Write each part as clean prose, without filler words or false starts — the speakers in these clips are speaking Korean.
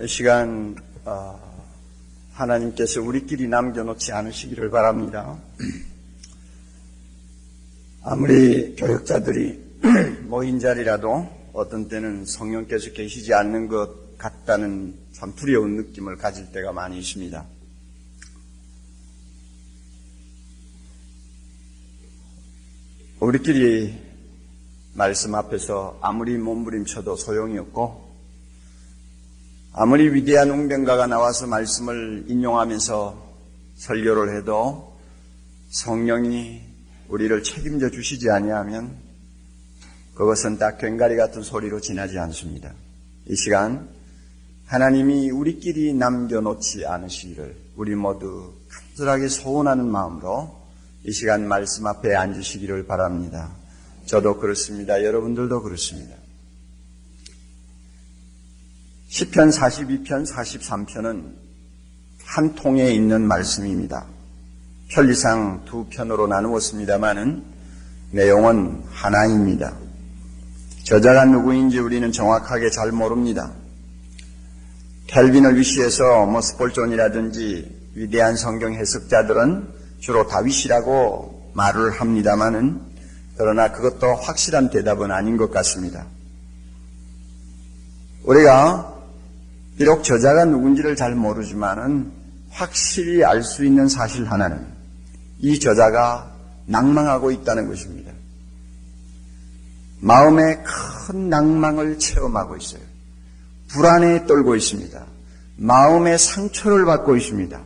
이 시간 하나님께서 우리끼리 남겨놓지 않으시기를 바랍니다. 아무리 교육자들이 모인 자리라도 어떤 때는 성령께서 계시지 않는 것 같다는 참 두려운 느낌을 가질 때가 많이 있습니다. 우리끼리 말씀 앞에서 아무리 몸부림쳐도 소용이 없고, 아무리 위대한 웅변가가 나와서 말씀을 인용하면서 설교를 해도 성령이 우리를 책임져 주시지 아니하면 그것은 다 꽹과리 같은 소리로 지나지 않습니다. 이 시간 하나님이 우리끼리 남겨놓지 않으시기를 우리 모두 간절하게 소원하는 마음으로 이 시간 말씀 앞에 앉으시기를 바랍니다. 저도 그렇습니다. 여러분들도 그렇습니다. 시편 42편, 43편은 한 통에 있는 말씀입니다. 편리상 두 편으로 나누었습니다마는 내용은 하나입니다. 저자가 누구인지 우리는 정확하게 잘 모릅니다. 켈빈을 위시해서 스폴존이라든지 위대한 성경 해석자들은 주로 다윗이라고 말을 합니다마는, 그러나 그것도 확실한 대답은 아닌 것 같습니다. 우리가 비록 저자가 누군지를 잘 모르지만은 확실히 알 수 있는 사실 하나는 이 저자가 낭망하고 있다는 것입니다. 마음에 큰 낭망을 체험하고 있어요. 불안에 떨고 있습니다. 마음의 상처를 받고 있습니다.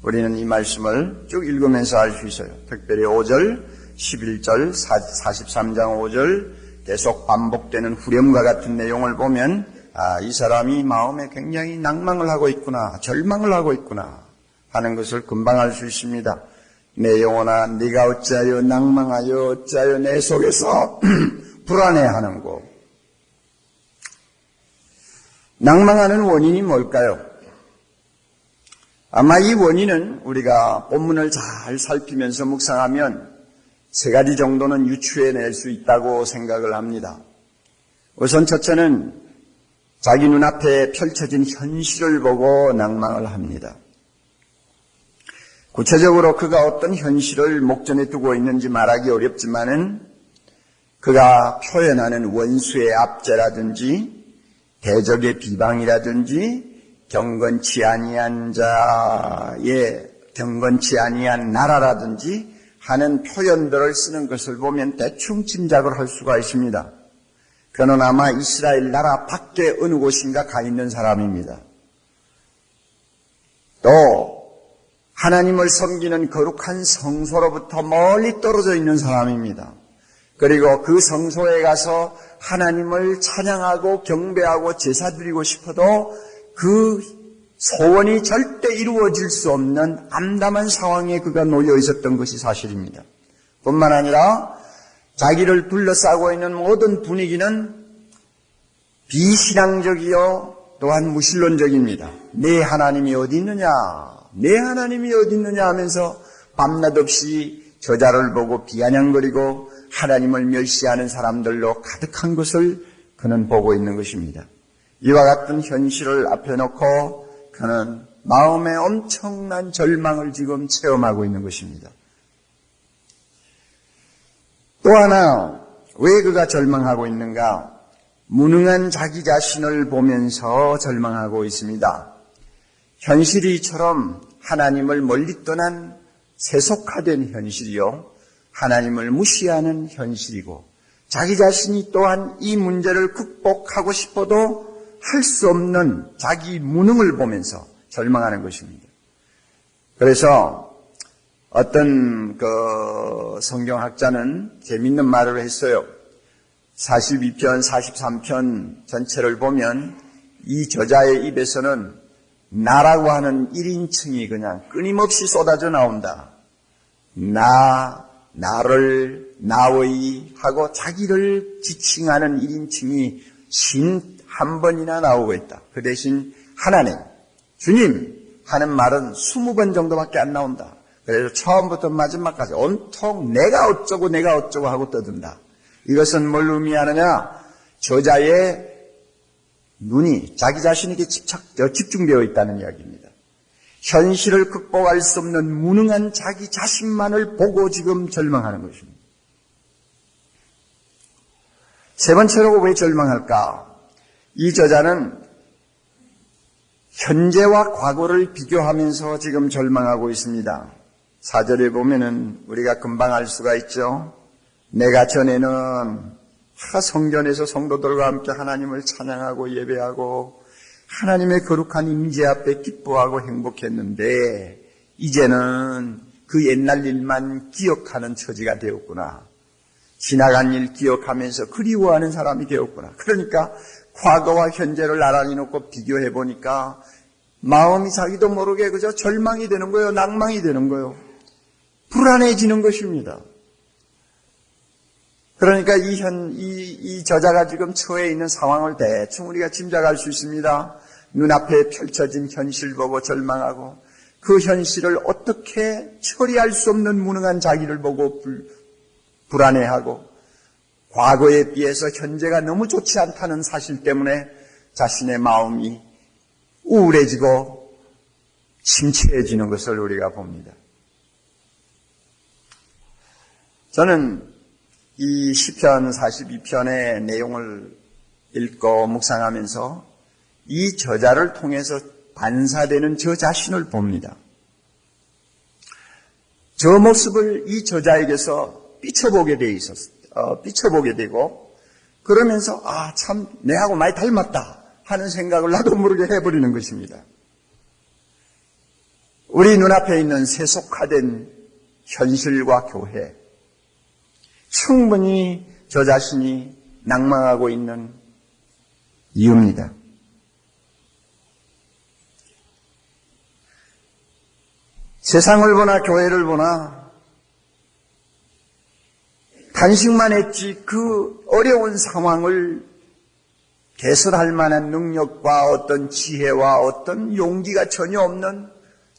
우리는 이 말씀을 쭉 읽으면서 알 수 있어요. 특별히 5절, 11절, 43장 5절 계속 반복되는 후렴과 같은 내용을 보면 이 사람이 마음에 굉장히 낭망을 하고 있구나, 절망을 하고 있구나 하는 것을 금방 알 수 있습니다. 내 영혼아, 네가 어찌하여 낭망하여 어찌하여 내 속에서 불안해하는고. 낭망하는 원인이 뭘까요? 아마 이 원인은 우리가 본문을 잘 살피면서 묵상하면 세 가지 정도는 유추해낼 수 있다고 생각을 합니다. 우선 첫째는 자기 눈앞에 펼쳐진 현실을 보고 낭망을 합니다. 구체적으로 그가 어떤 현실을 목전에 두고 있는지 말하기 어렵지만은 그가 표현하는 원수의 압제라든지 대적의 비방이라든지 경건치 아니한 나라라든지 하는 표현들을 쓰는 것을 보면 대충 짐작을 할 수가 있습니다. 그는 아마 이스라엘 나라 밖에 어느 곳인가 가 있는 사람입니다. 또 하나님을 섬기는 거룩한 성소로부터 멀리 떨어져 있는 사람입니다. 그리고 그 성소에 가서 하나님을 찬양하고 경배하고 제사 드리고 싶어도 그 소원이 절대 이루어질 수 없는 암담한 상황에 그가 놓여 있었던 것이 사실입니다. 뿐만 아니라 자기를 둘러싸고 있는 모든 분위기는 비신앙적이요 또한 무신론적입니다. 내 하나님이 어디 있느냐, 내 하나님이 어디 있느냐 하면서 밤낮 없이 저자를 보고 비아냥거리고 하나님을 멸시하는 사람들로 가득한 것을 그는 보고 있는 것입니다. 이와 같은 현실을 앞에 놓고 그는 마음에 엄청난 절망을 지금 체험하고 있는 것입니다. 또 하나, 왜 그가 절망하고 있는가? 무능한 자기 자신을 보면서 절망하고 있습니다. 현실이 이처럼 하나님을 멀리 떠난 세속화된 현실이요, 하나님을 무시하는 현실이고, 자기 자신이 또한 이 문제를 극복하고 싶어도 할 수 없는 자기 무능을 보면서 절망하는 것입니다. 그래서 어떤 성경학자는 재밌는 말을 했어요. 42편, 43편 전체를 보면 이 저자의 입에서는 나라고 하는 1인칭이 그냥 끊임없이 쏟아져 나온다. 나를, 나의 하고 자기를 지칭하는 1인칭이 한 번이나 나오고 있다. 그 대신 하나님, 주님 하는 말은 20번 정도밖에 안 나온다. 그래서 처음부터 마지막까지 온통 내가 어쩌고 하고 떠든다. 이것은 뭘 의미하느냐? 저자의 눈이 자기 자신에게 집중되어 있다는 이야기입니다. 현실을 극복할 수 없는 무능한 자기 자신만을 보고 지금 절망하는 것입니다. 세 번째로 왜 절망할까? 이 저자는 현재와 과거를 비교하면서 지금 절망하고 있습니다. 4절에 보면은 우리가 금방 알 수가 있죠. 내가 전에는 성전에서 성도들과 함께 하나님을 찬양하고 예배하고 하나님의 거룩한 임재 앞에 기뻐하고 행복했는데 이제는 그 옛날 일만 기억하는 처지가 되었구나. 지나간 일 기억하면서 그리워하는 사람이 되었구나. 그러니까 과거와 현재를 나란히 놓고 비교해 보니까 마음이 자기도 모르게 그저 절망이 되는 거예요. 낭망이 되는 거예요. 불안해지는 것입니다. 그러니까 이 저자가 지금 처해 있는 상황을 대충 우리가 짐작할 수 있습니다. 눈앞에 펼쳐진 현실 보고 절망하고 그 현실을 어떻게 처리할 수 없는 무능한 자기를 보고 불안해하고 과거에 비해서 현재가 너무 좋지 않다는 사실 때문에 자신의 마음이 우울해지고 침체해지는 것을 우리가 봅니다. 저는 이 시편 42편의 내용을 읽고 묵상하면서 이 저자를 통해서 반사되는 저 자신을 봅니다. 저 모습을 이 저자에게서 비춰보게 되고 그러면서 참 내하고 많이 닮았다 하는 생각을 나도 모르게 해버리는 것입니다. 우리 눈앞에 있는 세속화된 현실과 교회, 충분히 저 자신이 낭망하고 있는 이유입니다. 세상을 보나 교회를 보나 단식만 했지 그 어려운 상황을 개선할 만한 능력과 어떤 지혜와 어떤 용기가 전혀 없는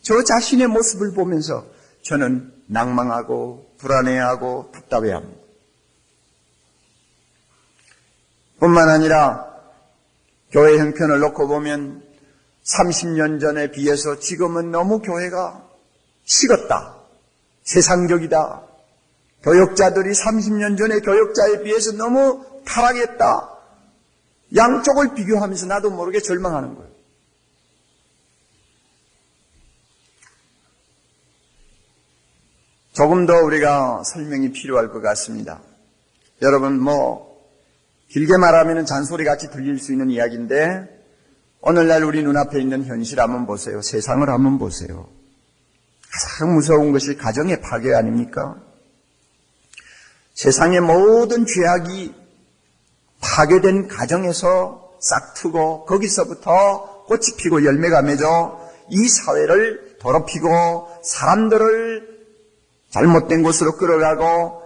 저 자신의 모습을 보면서 저는 낭망하고 불안해하고 답답해합니다. 뿐만 아니라 교회 형편을 놓고 보면 30년 전에 비해서 지금은 너무 교회가 식었다. 세상적이다. 교역자들이 30년 전의 교역자에 비해서 너무 타락했다. 양쪽을 비교하면서 나도 모르게 절망하는 거예요. 조금 더 우리가 설명이 필요할 것 같습니다. 여러분 길게 말하면 잔소리같이 들릴 수 있는 이야기인데 오늘날 우리 눈앞에 있는 현실 한번 보세요. 세상을 한번 보세요. 가장 무서운 것이 가정의 파괴 아닙니까? 세상의 모든 죄악이 파괴된 가정에서 싹트고 거기서부터 꽃이 피고 열매가 맺어 이 사회를 더럽히고 사람들을 잘못된 곳으로 끌어가고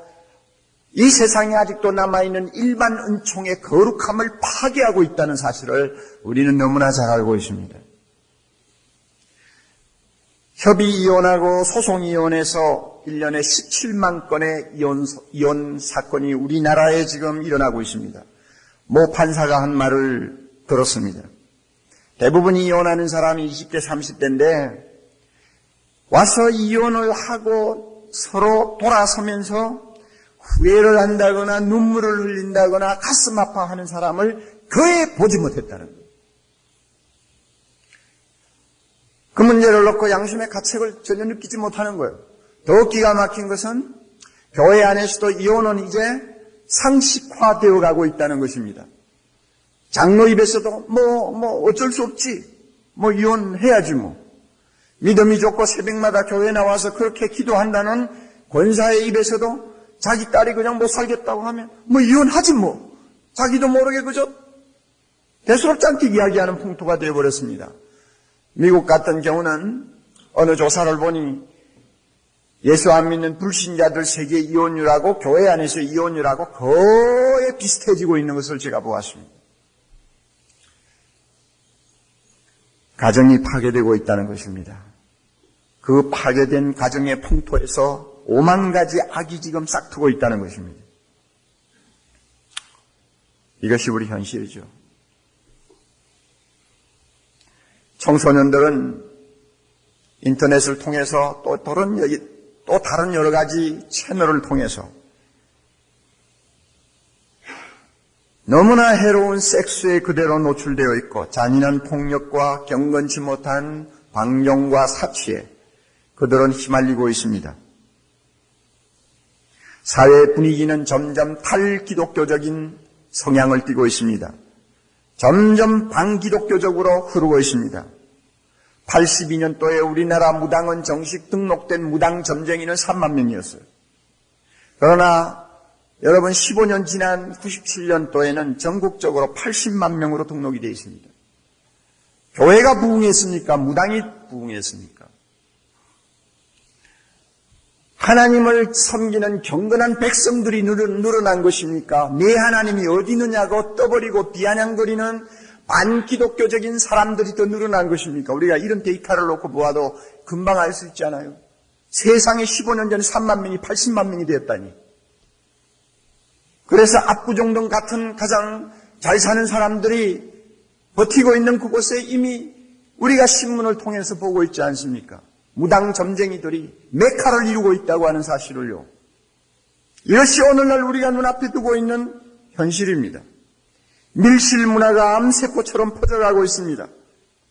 이 세상에 아직도 남아있는 일반 은총의 거룩함을 파괴하고 있다는 사실을 우리는 너무나 잘 알고 있습니다. 협의-이혼하고 소송-이혼에서 1년에 17만 건의 이혼 사건이 우리나라에 지금 일어나고 있습니다. 모 판사가 한 말을 들었습니다. 대부분 이혼하는 사람이 20대, 30대인데 와서 이혼을 하고 서로 돌아서면서 후회를 한다거나 눈물을 흘린다거나 가슴 아파하는 사람을 거의 보지 못했다는 거예요. 그 문제를 놓고 양심의 가책을 전혀 느끼지 못하는 거예요. 더 기가 막힌 것은 교회 안에서도 이혼은 이제 상식화되어 가고 있다는 것입니다. 장로 입에서도 어쩔 수 없지. 이혼해야지 믿음이 좋고 새벽마다 교회 나와서 그렇게 기도한다는 권사의 입에서도 자기 딸이 그냥 못 살겠다고 하면 이혼하지 자기도 모르게 그저 대수롭지 않게 이야기하는 풍토가 되어버렸습니다. 미국 같은 경우는 어느 조사를 보니 예수 안 믿는 불신자들 세계 이혼율하고 교회 안에서 이혼율하고 거의 비슷해지고 있는 것을 제가 보았습니다. 가정이 파괴되고 있다는 것입니다. 그 파괴된 가정의 풍토에서 5만 가지 악이 지금 싹트고 있다는 것입니다. 이것이 우리 현실이죠. 청소년들은 인터넷을 통해서 또 다른 여러 가지 채널을 통해서 너무나 해로운 섹스에 그대로 노출되어 있고 잔인한 폭력과 경건치 못한 방종과 사치에 그들은 휘말리고 있습니다. 사회 분위기는 점점 탈기독교적인 성향을 띠고 있습니다. 점점 반기독교적으로 흐르고 있습니다. 82년도에 우리나라 무당은 정식 등록된 무당 점쟁이는 3만 명이었어요. 그러나 여러분 15년 지난 97년도에는 전국적으로 80만 명으로 등록이 되어 있습니다. 교회가 부흥했습니까? 무당이 부흥했습니까? 하나님을 섬기는 경건한 백성들이 늘어난 것입니까? 내 하나님이 어디 있느냐고 떠버리고 비아냥거리는 반기독교적인 사람들이 더 늘어난 것입니까? 우리가 이런 데이터를 놓고 보아도 금방 알 수 있잖아요. 세상에 15년 전에 3만 명이 80만 명이 되었다니. 그래서 압구정동 같은 가장 잘 사는 사람들이 버티고 있는 그곳에 이미 우리가 신문을 통해서 보고 있지 않습니까? 무당 점쟁이들이 메카를 이루고 있다고 하는 사실을요. 이것이 오늘날 우리가 눈앞에 두고 있는 현실입니다. 밀실 문화가 암세포처럼 퍼져가고 있습니다.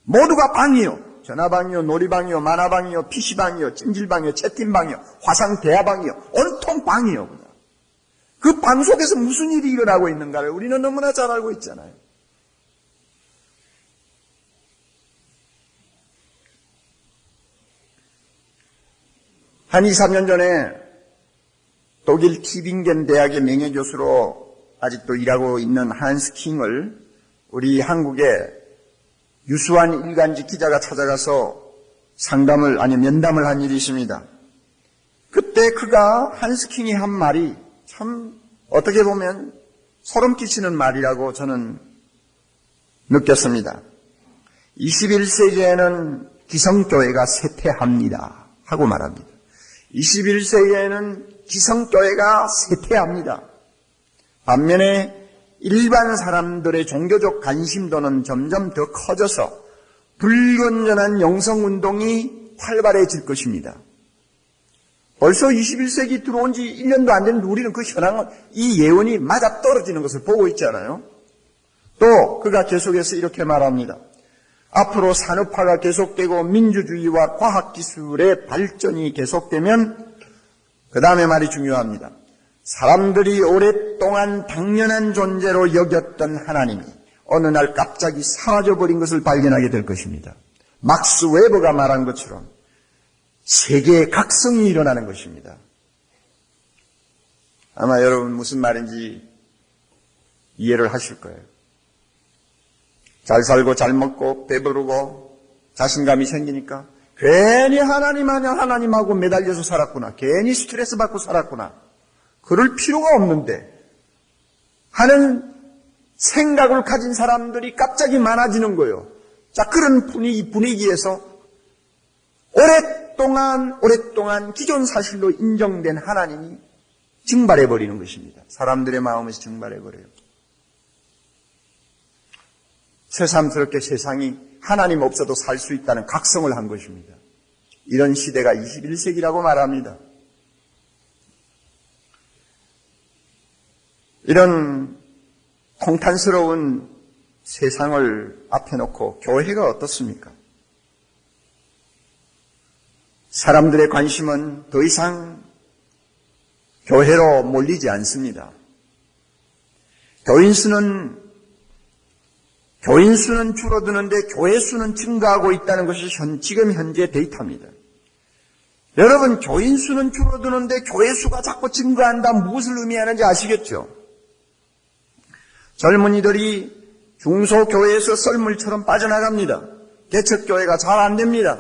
모두가 방이요. 전화방이요, 놀이방이요, 만화방이요, PC방이요, 찜질방이요, 채팅방이요, 화상대화방이요, 온통 방이요. 그 방 속에서 무슨 일이 일어나고 있는가를 우리는 너무나 잘 알고 있잖아요. 한 2, 3년 전에 독일 티빙겐 대학의 명예교수로 아직도 일하고 있는 한스 킹을 우리 한국의 유수한 일간지 기자가 찾아가서 면담을 한 일이 있습니다. 그때 그가 한스 킹이 한 말이 참 어떻게 보면 소름 끼치는 말이라고 저는 느꼈습니다. 21세기에는 기성교회가 쇠퇴합니다 하고 말합니다. 21세기에는 기성교회가 쇠퇴합니다. 반면에 일반 사람들의 종교적 관심도는 점점 더 커져서 불건전한 영성운동이 활발해질 것입니다. 벌써 21세기 들어온 지 1년도 안 됐는데 우리는 그 현황을, 이 예언이 맞아떨어지는 것을 보고 있잖아요. 또 그가 계속해서 이렇게 말합니다. 앞으로 산업화가 계속되고 민주주의와 과학기술의 발전이 계속되면 그 다음에 말이 중요합니다. 사람들이 오랫동안 당연한 존재로 여겼던 하나님이 어느 날 갑자기 사라져버린 것을 발견하게 될 것입니다. 막스 웨버가 말한 것처럼 세계의 각성이 일어나는 것입니다. 아마 여러분 무슨 말인지 이해를 하실 거예요. 잘 살고 잘 먹고 배부르고 자신감이 생기니까 괜히 하나님하고 매달려서 살았구나. 괜히 스트레스 받고 살았구나. 그럴 필요가 없는데 하는 생각을 가진 사람들이 갑자기 많아지는 거예요. 자, 그런 분위기에서 오랫동안 기존 사실로 인정된 하나님이 증발해버리는 것입니다. 사람들의 마음에서 증발해버려요. 새삼스럽게 세상이 하나님 없어도 살 수 있다는 각성을 한 것입니다. 이런 시대가 21세기라고 말합니다. 이런 통탄스러운 세상을 앞에 놓고 교회가 어떻습니까? 사람들의 관심은 더 이상 교회로 몰리지 않습니다. 교인 수는 줄어드는데 교회 수는 증가하고 있다는 것이 지금 현재 데이터입니다. 여러분, 교인 수는 줄어드는데 교회 수가 자꾸 증가한다 무엇을 의미하는지 아시겠죠? 젊은이들이 중소교회에서 썰물처럼 빠져나갑니다. 개척교회가 잘 안 됩니다.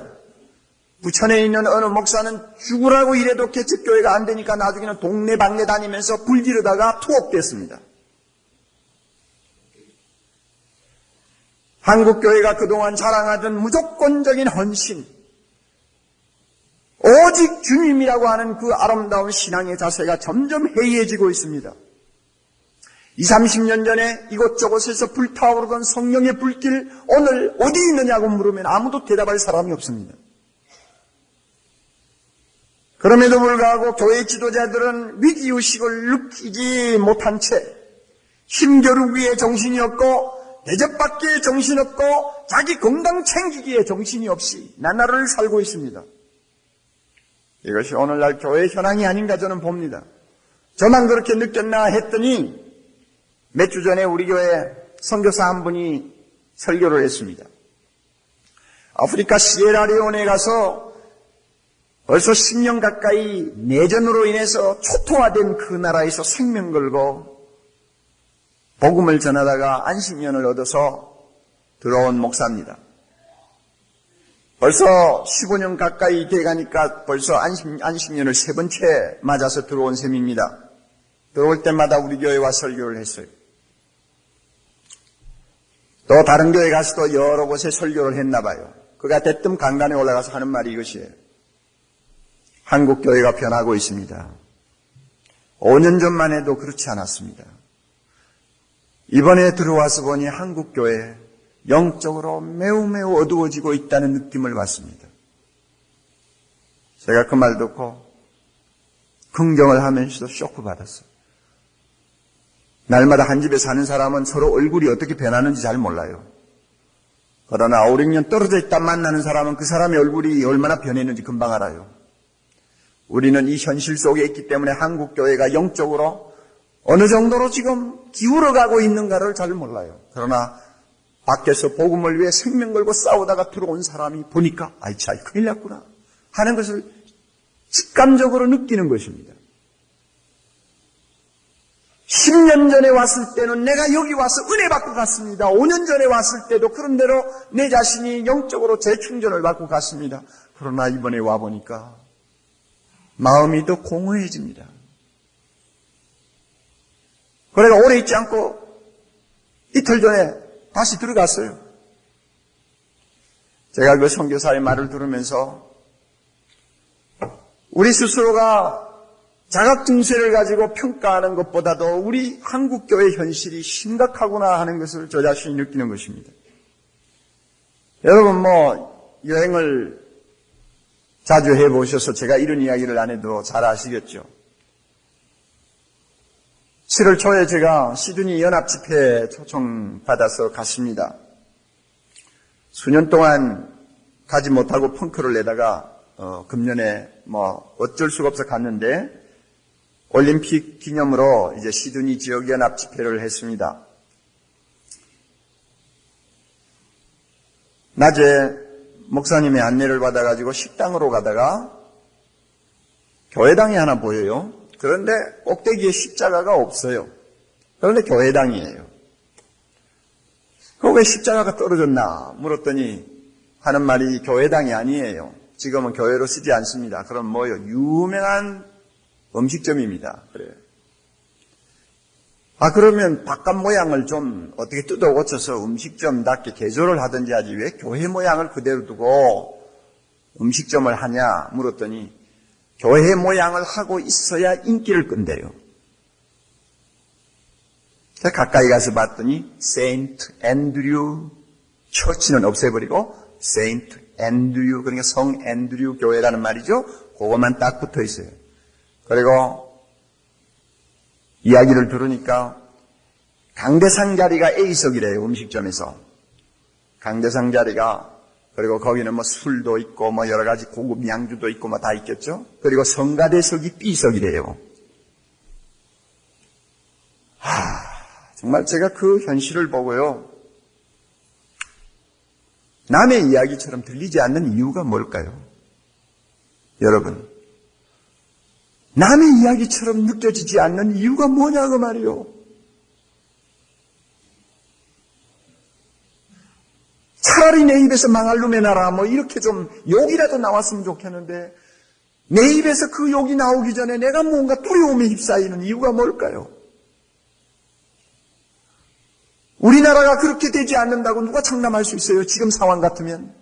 부천에 있는 어느 목사는 죽으라고 이래도 개척교회가 안 되니까 나중에는 동네방네 다니면서 불지르다가 투옥됐습니다. 한국교회가 그동안 자랑하던 무조건적인 헌신, 오직 주님이라고 하는 그 아름다운 신앙의 자세가 점점 해이해지고 있습니다. 30년 전에 이곳저곳에서 불타오르던 성령의 불길 오늘 어디 있느냐고 물으면 아무도 대답할 사람이 없습니다. 그럼에도 불구하고 교회 지도자들은 위기의식을 느끼지 못한 채 힘겨루기에 정신이 없고 대접받기에 정신이 없고 자기 건강 챙기기에 정신이 없이 나날을 살고 있습니다. 이것이 오늘날 교회의 현황이 아닌가 저는 봅니다. 저만 그렇게 느꼈나 했더니 몇 주 전에 우리 교회 선교사 한 분이 설교를 했습니다. 아프리카 시에라리온에 가서 벌써 10년 가까이 내전으로 인해서 초토화된 그 나라에서 생명 걸고 복음을 전하다가 안식년을 얻어서 들어온 목사입니다. 벌써 15년 가까이 돼가니까 벌써 안식년을 3번째 맞아서 들어온 셈입니다. 들어올 때마다 우리 교회에 와 설교를 했어요. 또 다른 교회 가서도 여러 곳에 설교를 했나 봐요. 그가 대뜸 강단에 올라가서 하는 말이 이것이에요. 한국 교회가 변하고 있습니다. 5년 전만 해도 그렇지 않았습니다. 이번에 들어와서 보니 한국 교회 영적으로 매우 어두워지고 있다는 느낌을 받습니다. 제가 그 말 듣고 긍정을 하면서도 쇼크 받았어요. 날마다 한 집에 사는 사람은 서로 얼굴이 어떻게 변하는지 잘 몰라요. 그러나 5, 6년 떨어져 있다 만나는 사람은 그 사람의 얼굴이 얼마나 변했는지 금방 알아요. 우리는 이 현실 속에 있기 때문에 한국 교회가 영적으로 어느 정도로 지금 기울어가고 있는가를 잘 몰라요. 그러나 밖에서 복음을 위해 생명 걸고 싸우다가 들어온 사람이 보니까 아이 참 큰일 났구나 하는 것을 직감적으로 느끼는 것입니다. 10년 전에 왔을 때는 내가 여기 와서 은혜 받고 갔습니다. 5년 전에 왔을 때도 그런 대로 내 자신이 영적으로 재충전을 받고 갔습니다. 그러나 이번에 와보니까 마음이 더 공허해집니다. 그래가 오래 있지 않고 이틀 전에 다시 들어갔어요. 제가 그 선교사의 말을 들으면서 우리 스스로가 자각 증세를 가지고 평가하는 것보다도 우리 한국교회 현실이 심각하구나 하는 것을 저 자신이 느끼는 것입니다. 여러분 여행을 자주 해보셔서 제가 이런 이야기를 안 해도 잘 아시겠죠. 7월 초에 제가 시드니 연합집회에 초청받아서 갔습니다. 수년 동안 가지 못하고 펑크를 내다가 금년에 어쩔 수가 없어 갔는데 올림픽 기념으로 이제 시드니 지역 연합 집회를 했습니다. 낮에 목사님의 안내를 받아가지고 식당으로 가다가 교회당이 하나 보여요. 그런데 꼭대기에 십자가가 없어요. 그런데 교회당이에요. 왜 십자가가 떨어졌나 물었더니 하는 말이 교회당이 아니에요. 지금은 교회로 쓰지 않습니다. 그럼 뭐요? 유명한 음식점입니다. 그래요. 그러면 바깥 모양을 좀 어떻게 뜯어 고쳐서 음식점답게 개조를 하든지 하지 왜 교회 모양을 그대로 두고 음식점을 하냐 물었더니 교회 모양을 하고 있어야 인기를 끈대요. 제가 가까이 가서 봤더니 세인트 앤드류 처치는 없애버리고 세인트 앤드류 그러니까 성 앤드류 교회라는 말이죠. 그것만 딱 붙어 있어요. 그리고 이야기를 들으니까 강대상 자리가 A석이래요. 음식점에서. 강대상 자리가 그리고 거기는 술도 있고 여러 가지 고급 양주도 있고 다 있겠죠. 그리고 성가대석이 B석이래요. 정말 제가 그 현실을 보고요. 남의 이야기처럼 들리지 않는 이유가 뭘까요? 여러분. 남의 이야기처럼 느껴지지 않는 이유가 뭐냐고 말이요. 차라리 내 입에서 망할 놈의 나라 이렇게 좀 욕이라도 나왔으면 좋겠는데 내 입에서 그 욕이 나오기 전에 내가 뭔가 두려움에 휩싸이는 이유가 뭘까요? 우리나라가 그렇게 되지 않는다고 누가 장담할 수 있어요? 지금 상황 같으면.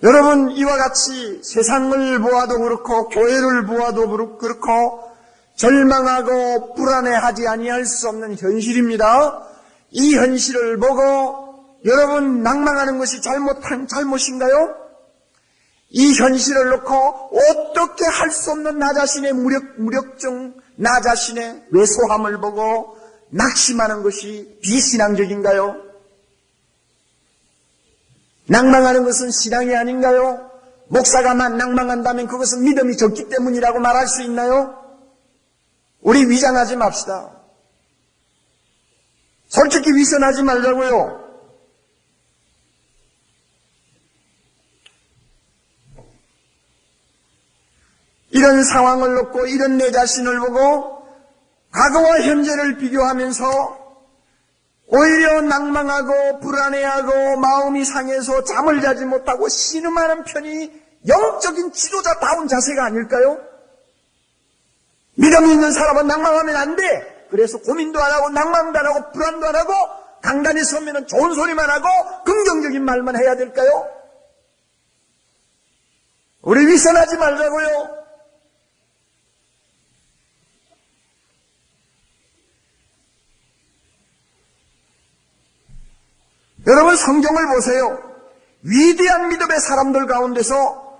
여러분, 이와 같이 세상을 보아도 그렇고 교회를 보아도 그렇고 절망하고 불안해하지 아니할 수 없는 현실입니다. 이 현실을 보고 여러분 낭망하는 것이 잘못인가요? 이 현실을 놓고 어떻게 할 수 없는 나 자신의 무력증, 나 자신의 왜소함을 보고 낙심하는 것이 비신앙적인가요? 낭망하는 것은 신앙이 아닌가요? 목사가만 낭망한다면 그것은 믿음이 적기 때문이라고 말할 수 있나요? 우리 위장하지 맙시다. 솔직히 위선하지 말자고요. 이런 상황을 놓고 이런 내 자신을 보고 과거와 현재를 비교하면서 오히려 낭망하고 불안해하고 마음이 상해서 잠을 자지 못하고 신음하는 편이 영적인 지도자다운 자세가 아닐까요? 믿음이 있는 사람은 낭망하면 안 돼. 그래서 고민도 안 하고 낭망도 안 하고 불안도 안 하고 강단에 서면 좋은 소리만 하고 긍정적인 말만 해야 될까요? 우리 위선하지 말자고요. 여러분, 성경을 보세요. 위대한 믿음의 사람들 가운데서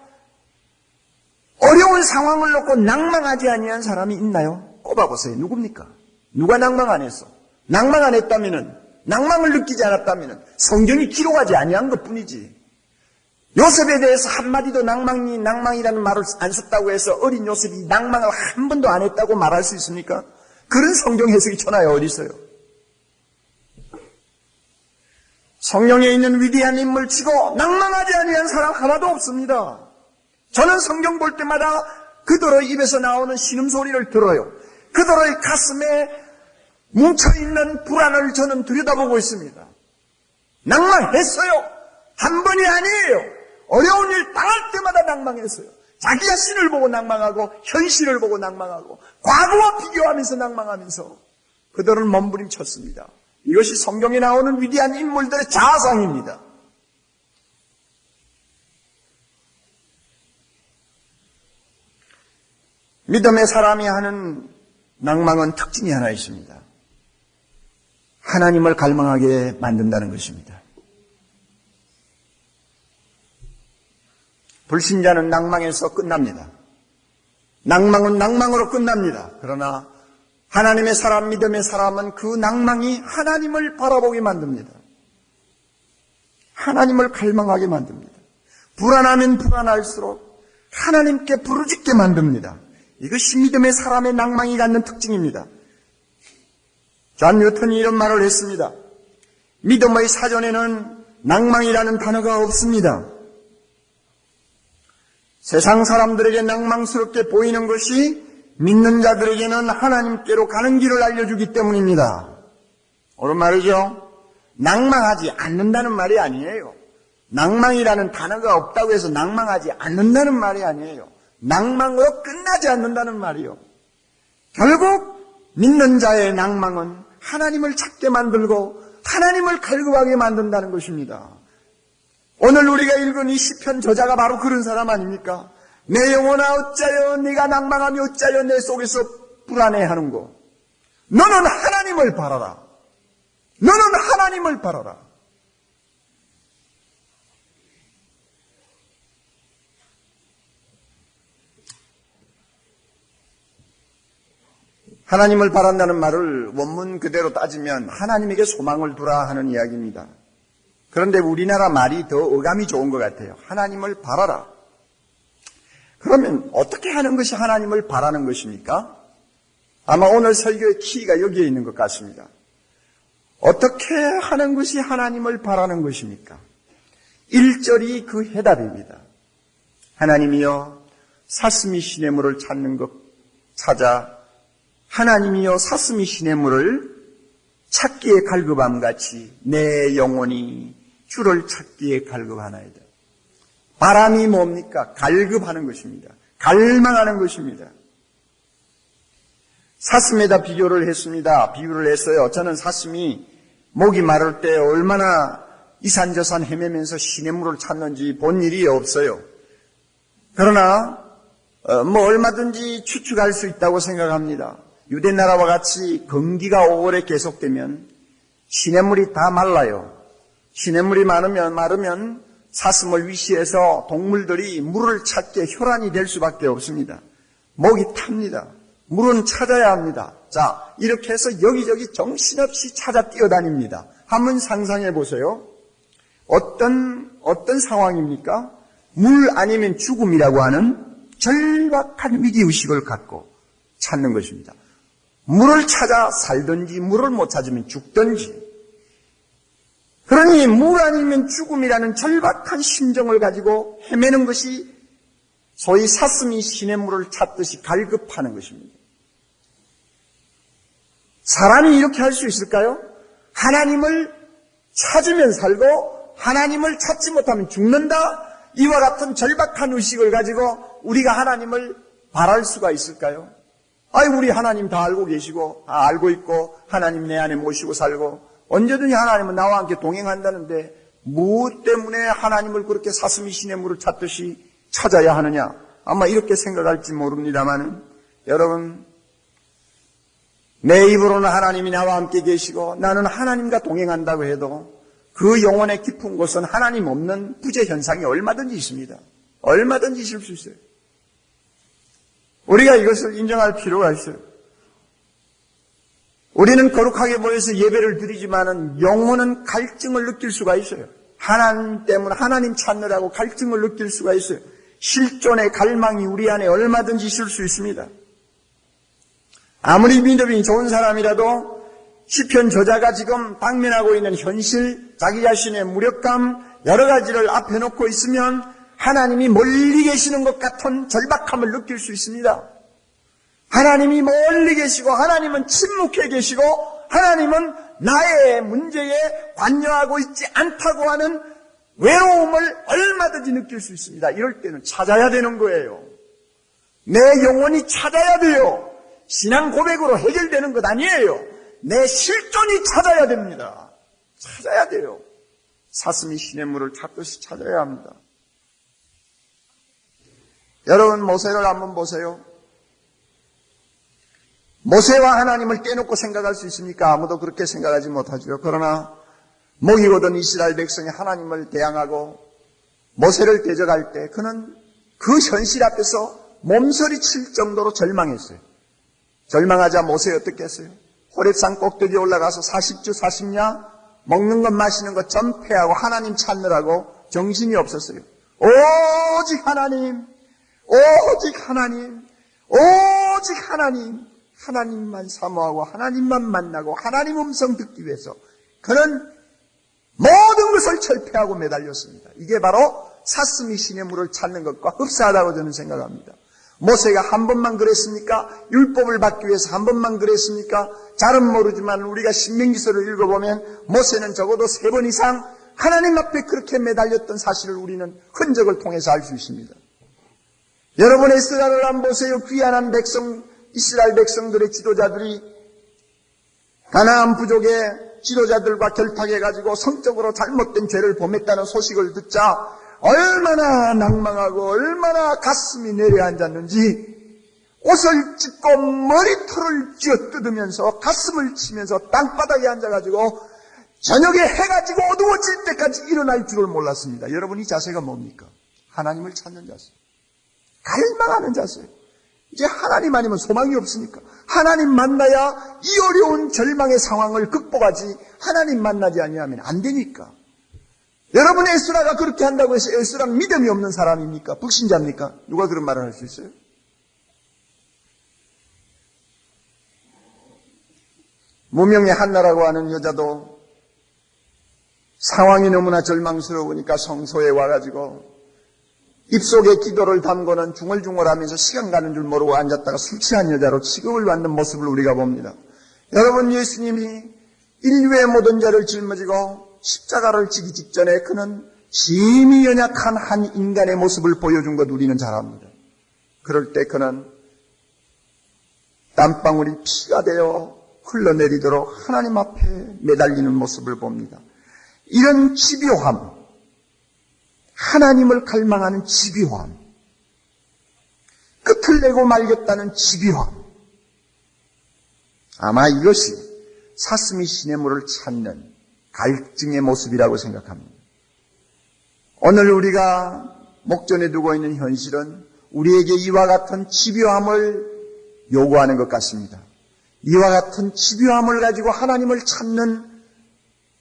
어려운 상황을 놓고 낭망하지 아니한 사람이 있나요? 꼽아보세요. 누굽니까? 누가 낭망 안 했어? 낭망 안 했다면은, 낭망을 느끼지 않았다면은 성경이 기록하지 아니한 것뿐이지. 요셉에 대해서 한마디도 낭망이라는 말을 안 썼다고 해서 어린 요셉이 낭망을 한 번도 안 했다고 말할 수 있습니까? 그런 성경 해석이 천하에 어디 있어요? 성령에 있는 위대한 인물 치고 낭망하지 아니한 사람 하나도 없습니다. 저는 성경 볼 때마다 그들의 입에서 나오는 신음소리를 들어요. 그들의 가슴에 뭉쳐있는 불안을 저는 들여다보고 있습니다. 낭망했어요. 한 번이 아니에요. 어려운 일 당할 때마다 낭망했어요. 자기 자신을 보고 낭망하고 현실을 보고 낭망하고 과거와 비교하면서 낭망하면서 그들은 몸부림쳤습니다. 이것이 성경에 나오는 위대한 인물들의 자상입니다. 믿음의 사람이 하는 낭망은 특징이 하나 있습니다. 하나님을 갈망하게 만든다는 것입니다. 불신자는 낭망에서 끝납니다. 낭망은 낭망으로 끝납니다. 그러나 하나님의 사람, 믿음의 사람은 그 낭망이 하나님을 바라보게 만듭니다. 하나님을 갈망하게 만듭니다. 불안하면 불안할수록 하나님께 부르짖게 만듭니다. 이것이 믿음의 사람의 낭망이 갖는 특징입니다. 존 뉴턴이 이런 말을 했습니다. 믿음의 사전에는 낭망이라는 단어가 없습니다. 세상 사람들에게 낭망스럽게 보이는 것이 믿는 자들에게는 하나님께로 가는 길을 알려주기 때문입니다. 옳은 말이죠? 낭망하지 않는다는 말이 아니에요. 낭망이라는 단어가 없다고 해서 낭망하지 않는다는 말이 아니에요. 낭망으로 끝나지 않는다는 말이요. 결국 믿는 자의 낭망은 하나님을 찾게 만들고 하나님을 갈구하게 만든다는 것입니다. 오늘 우리가 읽은 이 시편 저자가 바로 그런 사람 아닙니까? 내 영혼아 어찌하여 네가 낭망하며 어찌하여 내 속에서 불안해하는고. 너는 하나님을 바라라. 너는 하나님을 바라라. 하나님을 바란다는 말을 원문 그대로 따지면 하나님에게 소망을 두라 하는 이야기입니다. 그런데 우리나라 말이 더 어감이 좋은 것 같아요. 하나님을 바라라. 그러면 어떻게 하는 것이 하나님을 바라는 것입니까? 아마 오늘 설교의 키가 여기에 있는 것 같습니다. 어떻게 하는 것이 하나님을 바라는 것입니까? 1절이 그 해답입니다. 하나님이여 사슴이 시냇물을 찾는 것 찾아 하나님이여 사슴이 시냇물을 찾기에 갈급함같이 내 영혼이 주를 찾기에 갈급하나이다. 바람이 뭡니까? 갈급하는 것입니다. 갈망하는 것입니다. 사슴에다 비교를 했습니다. 비유를 했어요. 저는 사슴이 목이 마를 때 얼마나 이산저산 헤매면서 시냇물을 찾는지 본 일이 없어요. 그러나 얼마든지 추측할 수 있다고 생각합니다. 유대나라와 같이 건기가 오래 계속되면 시냇물이 다 말라요. 시냇물이 마르면 사슴을 위시해서 동물들이 물을 찾게 혈안이 될 수밖에 없습니다. 목이 탑니다. 물은 찾아야 합니다. 자, 이렇게 해서 여기저기 정신없이 찾아 뛰어다닙니다. 한번 상상해 보세요. 어떤 상황입니까? 물 아니면 죽음이라고 하는 절박한 위기의식을 갖고 찾는 것입니다. 물을 찾아 살든지 물을 못 찾으면 죽든지. 그러니 물 아니면 죽음이라는 절박한 심정을 가지고 헤매는 것이 소위 사슴이 시냇물을 찾듯이 갈급하는 것입니다. 사람이 이렇게 할 수 있을까요? 하나님을 찾으면 살고 하나님을 찾지 못하면 죽는다? 이와 같은 절박한 의식을 가지고 우리가 하나님을 바랄 수가 있을까요? 우리 하나님 다 알고 계시고 다 알고 있고 하나님 내 안에 모시고 살고 언제든지 하나님은 나와 함께 동행한다는데 무엇 때문에 하나님을 그렇게 사슴이 시냇물을 찾듯이 찾아야 하느냐? 아마 이렇게 생각할지 모릅니다만 여러분, 내 입으로는 하나님이 나와 함께 계시고 나는 하나님과 동행한다고 해도 그 영혼의 깊은 곳은 하나님 없는 부재 현상이 얼마든지 있습니다. 얼마든지 있을 수 있어요. 우리가 이것을 인정할 필요가 있어요. 우리는 거룩하게 모여서 예배를 드리지만은 영혼은 갈증을 느낄 수가 있어요. 하나님 때문에 하나님 찾느라고 갈증을 느낄 수가 있어요. 실존의 갈망이 우리 안에 얼마든지 있을 수 있습니다. 아무리 믿음이 좋은 사람이라도 시편 저자가 지금 당면하고 있는 현실, 자기 자신의 무력감, 여러 가지를 앞에 놓고 있으면 하나님이 멀리 계시는 것 같은 절박함을 느낄 수 있습니다. 하나님이 멀리 계시고 하나님은 침묵해 계시고 하나님은 나의 문제에 관여하고 있지 않다고 하는 외로움을 얼마든지 느낄 수 있습니다. 이럴 때는 찾아야 되는 거예요. 내 영혼이 찾아야 돼요. 신앙 고백으로 해결되는 것 아니에요. 내 실존이 찾아야 됩니다. 찾아야 돼요. 사슴이 시냇물을 찾듯이 찾아야 합니다. 여러분, 모세를 한번 보세요. 모세와 하나님을 떼놓고 생각할 수 있습니까? 아무도 그렇게 생각하지 못하죠. 그러나 목이거든 이스라엘 백성이 하나님을 대항하고 모세를 대적할 때 그는 그 현실 앞에서 몸서리 칠 정도로 절망했어요. 절망하자 모세 어떻게 했어요? 호렙산 꼭대기에 올라가서 40주 40야 먹는 것 마시는 것 전폐하고 하나님 찾느라고 정신이 없었어요. 오직 하나님, 오직 하나님, 오직 하나님, 하나님만 사모하고 하나님만 만나고 하나님 음성 듣기 위해서 그는 모든 것을 철폐하고 매달렸습니다. 이게 바로 사슴이 시냇물을 찾는 것과 흡사하다고 저는 생각합니다. 모세가 한 번만 그랬습니까? 율법을 받기 위해서 한 번만 그랬습니까? 잘은 모르지만 우리가 신명기서를 읽어보면 모세는 적어도 3번 이상 하나님 앞에 그렇게 매달렸던 사실을 우리는 흔적을 통해서 알 수 있습니다. 여러분, 에스라를 한번 보세요. 귀한한 백성, 이스라엘 백성들의 지도자들이 가나안 부족의 지도자들과 결탁해가지고 성적으로 잘못된 죄를 범했다는 소식을 듣자 얼마나 낭망하고 얼마나 가슴이 내려앉았는지 옷을 찢고 머리털을 쥐어뜯으면서 가슴을 치면서 땅바닥에 앉아가지고 저녁에 해가 지고 어두워질 때까지 일어날 줄을 몰랐습니다. 여러분, 이 자세가 뭡니까? 하나님을 찾는 자세, 갈망하는 자세. 이제 하나님 아니면 소망이 없으니까 하나님 만나야 이 어려운 절망의 상황을 극복하지 하나님 만나지 아니하면 안 되니까. 여러분, 에스라가 그렇게 한다고 해서 에스라는 믿음이 없는 사람입니까? 불신자입니까? 누가 그런 말을 할 수 있어요? 무명의 한나라고 하는 여자도 상황이 너무나 절망스러우니까 성소에 와가지고 입속에 기도를 담고는 중얼중얼하면서 시간 가는 줄 모르고 앉았다가 술 취한 여자로 취급을 받는 모습을 우리가 봅니다. 여러분, 예수님이 인류의 모든 죄를 짊어지고 십자가를 지기 직전에 그는 심히 연약한 한 인간의 모습을 보여준 것 우리는 잘 압니다. 그럴 때 그는 땀방울이 피가 되어 흘러내리도록 하나님 앞에 매달리는 모습을 봅니다. 이런 집요함, 하나님을 갈망하는 집요함, 끝을 내고 말겠다는 집요함, 아마 이것이 사슴이 시냇물을 찾는 갈증의 모습이라고 생각합니다. 오늘 우리가 목전에 두고 있는 현실은 우리에게 이와 같은 집요함을 요구하는 것 같습니다. 이와 같은 집요함을 가지고 하나님을 찾는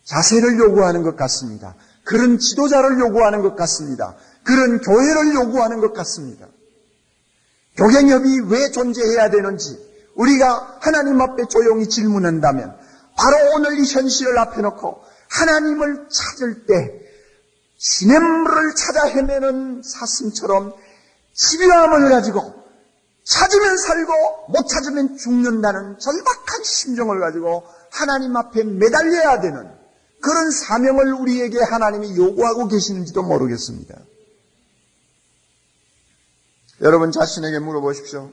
자세를 요구하는 것 같습니다. 그런 지도자를 요구하는 것 같습니다. 그런 교회를 요구하는 것 같습니다. 교갱협이 왜 존재해야 되는지 우리가 하나님 앞에 조용히 질문한다면 바로 오늘 이 현실을 앞에 놓고 하나님을 찾을 때 시냇물을 찾아 헤매는 사슴처럼 집요함을 가지고 찾으면 살고 못 찾으면 죽는다는 절박한 심정을 가지고 하나님 앞에 매달려야 되는 그런 사명을 우리에게 하나님이 요구하고 계시는지도 모르겠습니다. 여러분 자신에게 물어보십시오.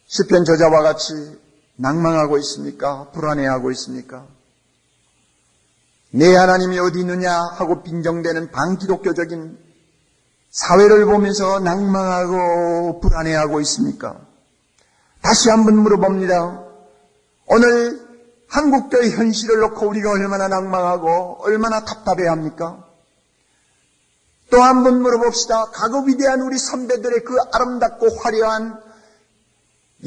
시편 저자와 같이 낭망하고 있습니까? 불안해하고 있습니까? 내 하나님이 어디 있느냐 하고 빈정대는 반기독교적인 사회를 보면서 낭망하고 불안해하고 있습니까? 다시 한번 물어봅니다. 오늘 한국교의 현실을 놓고 우리가 얼마나 낭망하고 얼마나 답답해합니까? 또 한번 물어봅시다. 과거 위대한 우리 선배들의 그 아름답고 화려한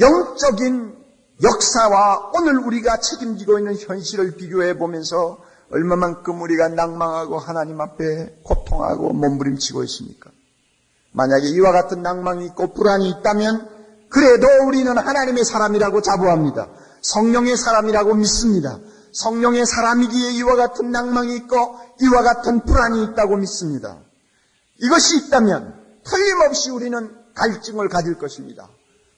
영적인 역사와 오늘 우리가 책임지고 있는 현실을 비교해 보면서 얼마만큼 우리가 낭망하고 하나님 앞에 고통하고 몸부림치고 있습니까? 만약에 이와 같은 낭망이 있고 불안이 있다면 그래도 우리는 하나님의 사람이라고 자부합니다. 성령의 사람이라고 믿습니다. 성령의 사람이기에 이와 같은 낭망이 있고 이와 같은 불안이 있다고 믿습니다. 이것이 있다면 틀림없이 우리는 갈증을 가질 것입니다.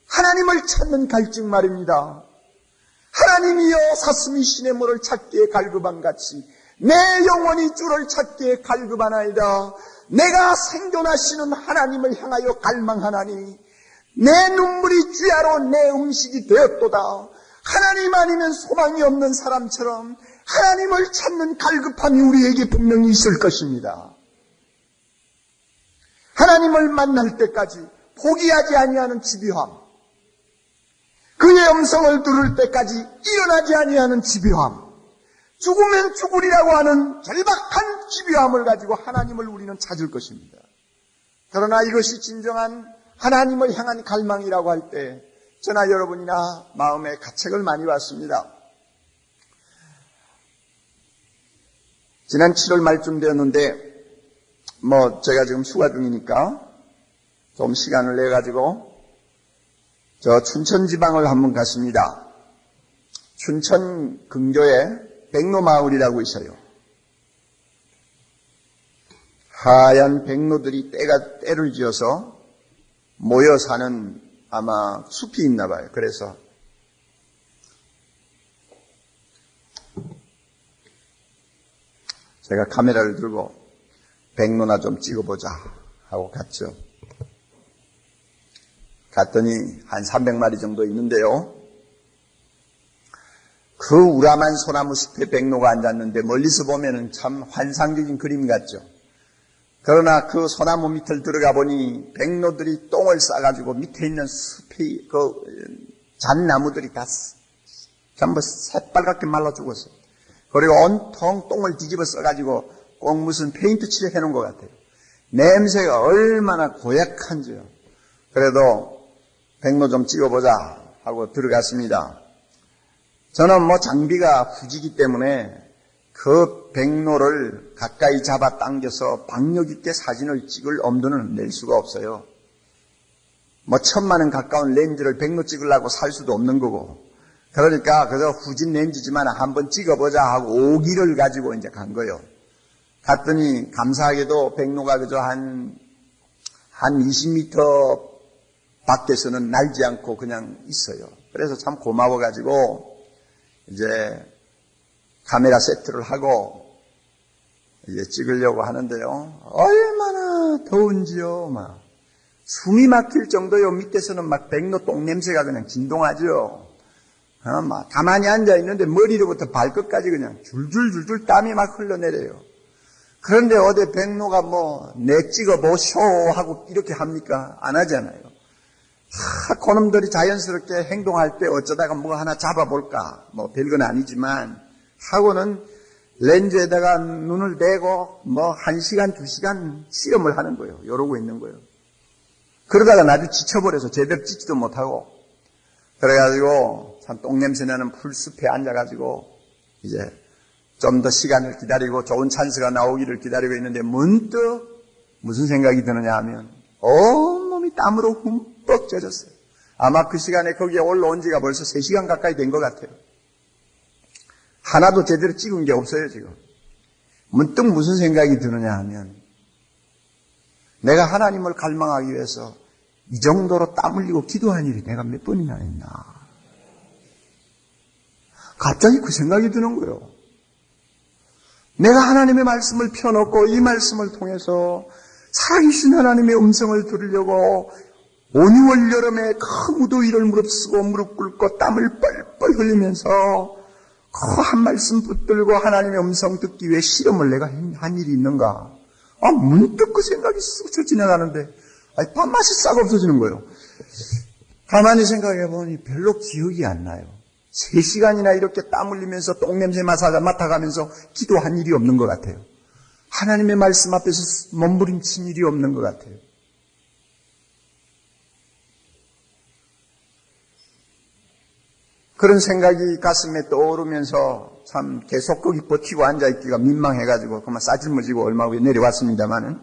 하나님을 찾는 갈증 말입니다. 하나님이여 사슴이 시냇물을 찾기에 갈급함같이 내 영혼이 주를 찾기에 갈급하나이다. 내가 생존하시는 하나님을 향하여 갈망하나니 내 눈물이 주야로 내 음식이 되었도다. 하나님 아니면 소망이 없는 사람처럼 하나님을 찾는 갈급함이 우리에게 분명히 있을 것입니다. 하나님을 만날 때까지 포기하지 아니하는 집요함, 그의 음성을 들을 때까지 일어나지 아니하는 집요함, 죽으면 죽으리라고 하는 절박한 집요함을 가지고 하나님을 우리는 찾을 것입니다. 그러나 이것이 진정한 하나님을 향한 갈망이라고 할 때 저나 여러분이나 마음에 가책을 많이 받습니다. 지난 7월 말쯤 되었는데 제가 지금 휴가 중이니까 좀 시간을 내가지고 저 춘천 지방을 한번 갔습니다. 춘천 근교에 백로마을이라고 있어요. 하얀 백로들이 때를 지어서 모여 사는 아마 숲이 있나 봐요. 그래서 제가 카메라를 들고 백로나 좀 찍어보자 하고 갔죠. 갔더니 한 300마리 정도 있는데요. 그 우람한 소나무 숲에 백로가 앉았는데 멀리서 보면은 참 환상적인 그림 같죠. 그러나 그 소나무 밑을 들어가 보니 백로들이 똥을 싸가지고 밑에 있는 숲이 잣나무들이 다 전부 새빨갛게 말라 죽었어요. 그리고 온통 똥을 뒤집어 써가지고 꼭 무슨 페인트 칠해 놓은 것 같아요. 냄새가 얼마나 고약한지요. 그래도 백로 좀 찍어보자 하고 들어갔습니다. 저는 장비가 후지기 때문에 그 백로를 가까이 잡아 당겨서 박력 있게 사진을 찍을 엄두는 낼 수가 없어요. 1000만 원 가까운 렌즈를 백로 찍으려고 살 수도 없는 거고. 그러니까 그저 후진 렌즈지만 한번 찍어보자 하고 오기를 가지고 이제 간 거예요. 갔더니 감사하게도 백로가 그저 한 20m 밖에서는 날지 않고 그냥 있어요. 그래서 참 고마워가지고 이제 카메라 세트를 하고 이제 찍으려고 하는데요. 얼마나 더운지요. 숨이 막힐 정도요. 밑에서는 백로 똥 냄새가 그냥 진동하죠. 막 가만히 앉아 있는데 머리로부터 발끝까지 그냥 줄줄줄줄 땀이 막 흘러내려요. 그런데 어디 백로가 내 찍어보쇼 하고 이렇게 합니까? 안 하잖아요. 그놈들이 자연스럽게 행동할 때 어쩌다가 뭐 하나 잡아볼까? 별건 아니지만 하고는 렌즈에다가 눈을 대고 1시간, 2시간 실험을 하는 거예요. 이러고 있는 거예요. 그러다가 나도 지쳐버려서 제대로 찍지도 못하고 그래가지고 참 똥냄새 나는 풀숲에 앉아가지고 이제 좀 더 시간을 기다리고 좋은 찬스가 나오기를 기다리고 있는데 문득 무슨 생각이 드느냐 하면 온몸이 땀으로 흠뻑 젖었어요. 아마 그 시간에 거기에 올라온 지가 벌써 3시간 가까이 된 것 같아요. 하나도 제대로 찍은 게 없어요, 지금. 문득 무슨 생각이 드느냐 하면 내가 하나님을 갈망하기 위해서 이 정도로 땀 흘리고 기도한 일이 내가 몇 번이나 했나. 갑자기 그 생각이 드는 거예요. 내가 하나님의 말씀을 펴놓고 이 말씀을 통해서 살아계신 하나님의 음성을 들으려고 5, 6월 여름에 그 무더위를 무릅쓰고 무릎 꿇고 땀을 뻘뻘 흘리면서 그 한 말씀 붙들고 하나님의 음성 듣기 위해 실험을 내가 한 일이 있는가? 문득 그 생각이 스쳐 지나가는데 밥맛이 싹 없어지는 거예요. 가만히 생각해 보니 별로 기억이 안 나요. 3시간이나 이렇게 땀 흘리면서 똥냄새 맡아가면서 기도한 일이 없는 것 같아요. 하나님의 말씀 앞에서 몸부림친 일이 없는 것 같아요. 그런 생각이 가슴에 떠오르면서 참 계속 거기 버티고 앉아있기가 민망해가지고 그만 싸질머지고 얼마 후에 내려왔습니다마는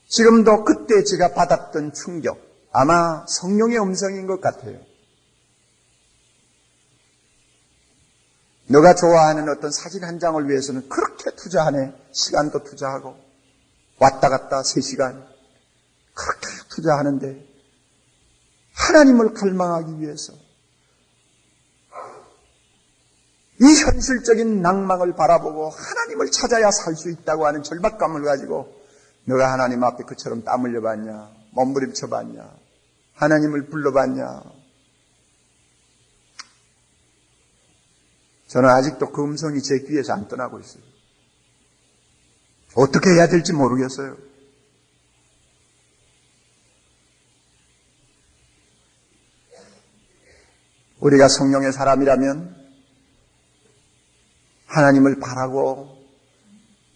지금도 그때 제가 받았던 충격, 아마 성령의 음성인 것 같아요. 너가 좋아하는 어떤 사진 한 장을 위해서는 그렇게 투자하네. 시간도 투자하고 왔다 갔다 3시간 그렇게 투자하는데 하나님을 갈망하기 위해서 이 현실적인 낭망을 바라보고 하나님을 찾아야 살 수 있다고 하는 절박감을 가지고 너가 하나님 앞에 그처럼 땀 흘려봤냐? 몸부림쳐봤냐? 하나님을 불러봤냐? 저는 아직도 그 음성이 제 귀에서 안 떠나고 있어요. 어떻게 해야 될지 모르겠어요. 우리가 성령의 사람이라면 하나님을 바라고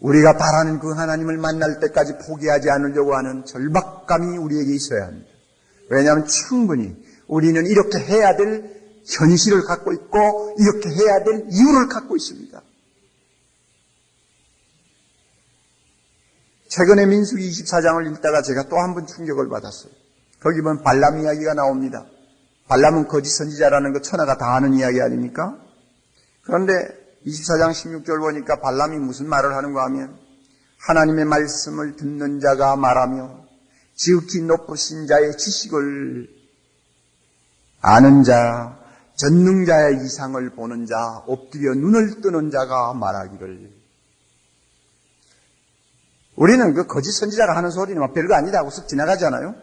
우리가 바라는 그 하나님을 만날 때까지 포기하지 않으려고 하는 절박감이 우리에게 있어야 합니다. 왜냐하면 충분히 우리는 이렇게 해야 될 현실을 갖고 있고 이렇게 해야 될 이유를 갖고 있습니다. 최근에 민수기 24장을 읽다가 제가 또 한 번 충격을 받았어요. 거기 보면 발람 이야기가 나옵니다. 발람은 거짓 선지자라는 거 천하가 다 아는 이야기 아닙니까? 그런데 24장 16절 보니까 발람이 무슨 말을 하는가 하면 하나님의 말씀을 듣는 자가 말하며 지극히 높으신 자의 지식을 아는 자, 전능자의 이상을 보는 자, 엎드려 눈을 뜨는 자가 말하기를. 우리는 그 거짓 선지자가 하는 소리는 막 별거 아니다 하고 쓱 지나가잖아요.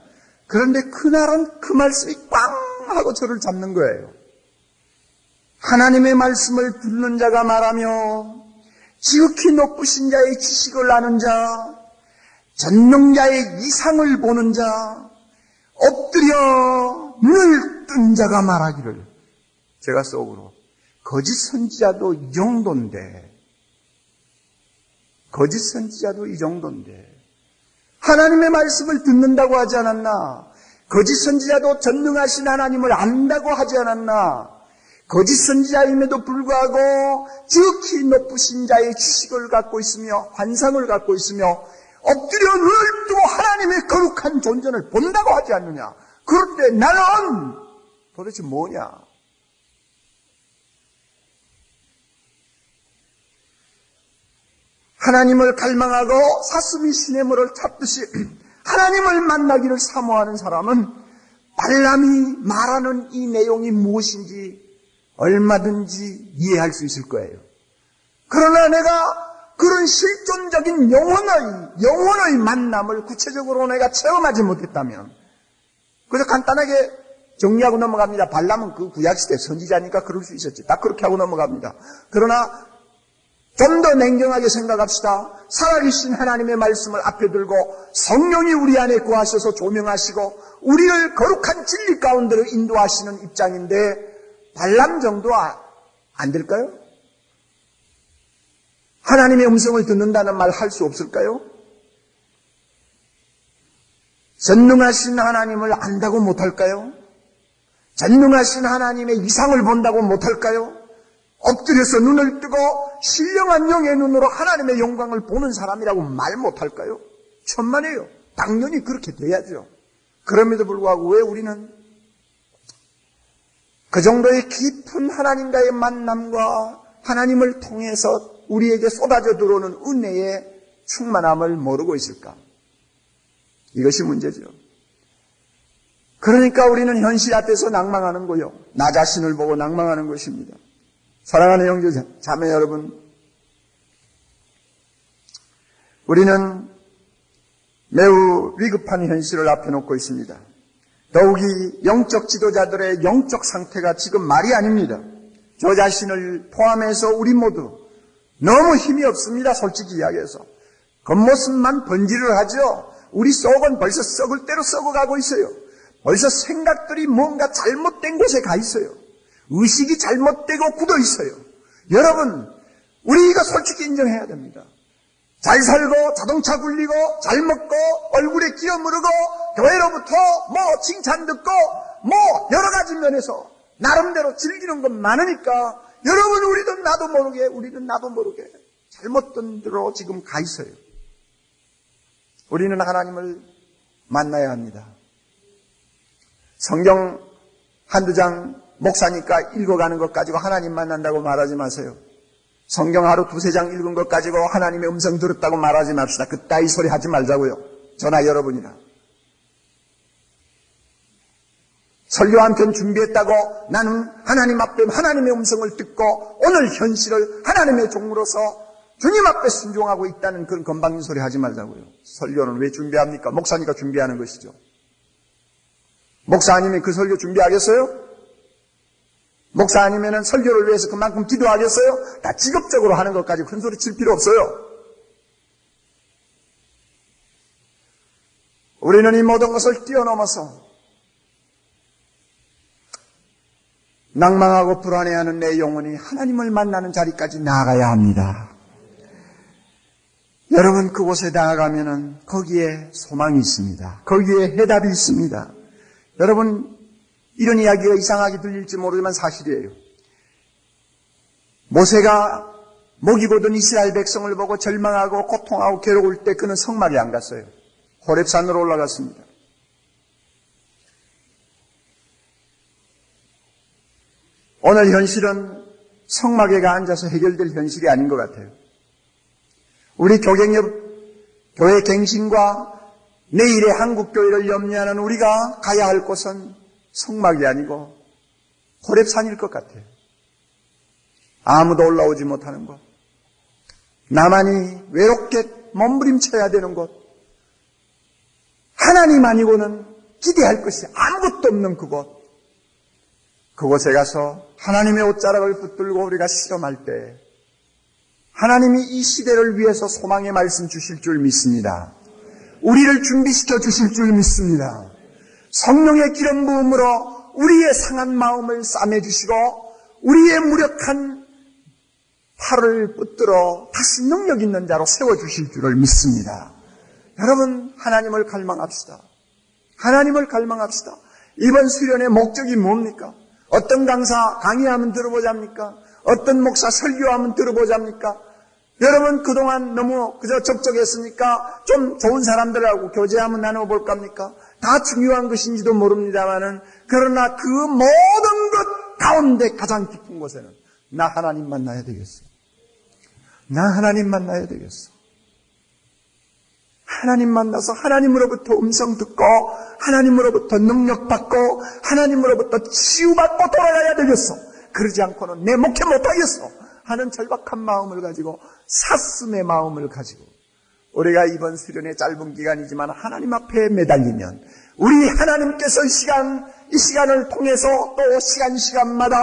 그런데 그날은 그 말씀이 꽝 하고 저를 잡는 거예요. 하나님의 말씀을 듣는 자가 말하며 지극히 높으신 자의 지식을 아는 자, 전능자의 이상을 보는 자, 엎드려 눈을 뜬 자가 말하기를. 제가 속으로 거짓 선지자도 이 정도인데 하나님의 말씀을 듣는다고 하지 않았나? 거짓 선지자도 전능하신 하나님을 안다고 하지 않았나? 거짓 선지자임에도 불구하고 지극히 높으신 자의 지식을 갖고 있으며 환상을 갖고 있으며 엎드려 눈을 뜨고 하나님의 거룩한 존재를 본다고 하지 않느냐? 그런데 나는 도대체 뭐냐? 하나님을 갈망하고 사슴이 시냇물을 찾듯이 하나님을 만나기를 사모하는 사람은 발람이 말하는 이 내용이 무엇인지 얼마든지 이해할 수 있을 거예요. 그러나 내가 그런 실존적인 영혼의 만남을 구체적으로 내가 체험하지 못했다면 그저 간단하게 정리하고 넘어갑니다. 발람은 그 구약시대 선지자니까 그럴 수 있었지. 딱 그렇게 하고 넘어갑니다. 그러나 좀 더 냉정하게 생각합시다. 살아계신 하나님의 말씀을 앞에 들고 성령이 우리 안에 거하셔서 조명하시고 우리를 거룩한 진리 가운데로 인도하시는 입장인데 발람 정도 안 될까요? 하나님의 음성을 듣는다는 말 할 수 없을까요? 전능하신 하나님을 안다고 못할까요? 전능하신 하나님의 이상을 본다고 못할까요? 엎드려서 눈을 뜨고 신령한 영의 눈으로 하나님의 영광을 보는 사람이라고 말 못할까요? 천만에요. 당연히 그렇게 돼야죠. 그럼에도 불구하고 왜 우리는 그 정도의 깊은 하나님과의 만남과 하나님을 통해서 우리에게 쏟아져 들어오는 은혜의 충만함을 모르고 있을까? 이것이 문제죠. 그러니까 우리는 현실 앞에서 낭망하는 거요. 나 자신을 보고 낭망하는 것입니다. 사랑하는 형제 자매 여러분, 우리는 매우 위급한 현실을 앞에 놓고 있습니다. 더욱이 영적 지도자들의 영적 상태가 지금 말이 아닙니다. 저 자신을 포함해서 우리 모두 너무 힘이 없습니다. 솔직히 이야기해서. 겉모습만 번지를 하죠. 우리 속은 벌써 썩을 대로 썩어가고 있어요. 벌써 생각들이 뭔가 잘못된 곳에 가 있어요. 의식이 잘못되고 굳어 있어요. 여러분, 우리 이거 솔직히 인정해야 됩니다. 잘 살고 자동차 굴리고 잘 먹고 얼굴에 기어 무르고 교회로부터 칭찬 듣고 여러 가지 면에서 나름대로 즐기는 것 많으니까 여러분 우리는 나도 모르게 잘못된 대로 지금 가 있어요. 우리는 하나님을 만나야 합니다. 성경 한두 장 목사니까 읽어가는 것 가지고 하나님 만난다고 말하지 마세요. 성경 하루 두세 장 읽은 것 가지고 하나님의 음성 들었다고 말하지 맙시다. 그따위 소리 하지 말자고요. 저나 여러분이나. 설교 한 편 준비했다고 나는 하나님 앞에 하나님의 음성을 듣고 오늘 현실을 하나님의 종으로서 주님 앞에 순종하고 있다는 그런 건방진 소리 하지 말자고요. 설교는 왜 준비합니까? 목사니까 준비하는 것이죠. 목사 아니면 그 설교 준비하겠어요? 목사 아니면 설교를 위해서 그만큼 기도하겠어요? 다 직업적으로 하는 것까지 큰 소리 칠 필요 없어요. 우리는 이 모든 것을 뛰어넘어서 낭망하고 불안해하는 내 영혼이 하나님을 만나는 자리까지 나아가야 합니다. 여러분 그곳에 나아가면은 거기에 소망이 있습니다. 거기에 해답이 있습니다. 여러분 이런 이야기가 이상하게 들릴지 모르지만 사실이에요. 모세가 먹이고든 이스라엘 백성을 보고 절망하고 고통하고 괴로울 때 그는 성막에 안 갔어요. 호렙산으로 올라갔습니다. 오늘 현실은 성막에 앉아서 해결될 현실이 아닌 것 같아요. 우리 교회 갱신과 내일의 한국교회를 염려하는 우리가 가야 할 곳은 성막이 아니고 호렙산일 것 같아요. 아무도 올라오지 못하는 곳, 나만이 외롭게 몸부림쳐야 되는 곳, 하나님 아니고는 기대할 것이 아무것도 없는 그곳, 그곳에 가서 하나님의 옷자락을 붙들고 우리가 실험할 때 하나님이 이 시대를 위해서 소망의 말씀 주실 줄 믿습니다. 우리를 준비시켜 주실 줄 믿습니다. 성령의 기름 부음으로 우리의 상한 마음을 싸매주시고 우리의 무력한 팔을 붙들어 다시 능력 있는 자로 세워주실 줄을 믿습니다. 여러분 하나님을 갈망합시다. 하나님을 갈망합시다. 이번 수련의 목적이 뭡니까? 어떤 강사 강의하면 들어보자입니까? 어떤 목사 설교하면 들어보자입니까? 여러분 그동안 너무 그저 적적했으니까 좀 좋은 사람들하고 교제하면 나눠볼까 합니까? 다 중요한 것인지도 모릅니다만은 그러나 그 모든 것 가운데 가장 깊은 곳에는 나 하나님 만나야 되겠어. 나 하나님 만나야 되겠어. 하나님 만나서 하나님으로부터 음성 듣고 하나님으로부터 능력 받고 하나님으로부터 치유받고 돌아가야 되겠어. 그러지 않고는 내 목회 못하겠어 하는 절박한 마음을 가지고 사슴의 마음을 가지고 우리가 이번 수련의 짧은 기간이지만 하나님 앞에 매달리면 우리 하나님께서 이 시간 이 시간을 통해서 또 시간마다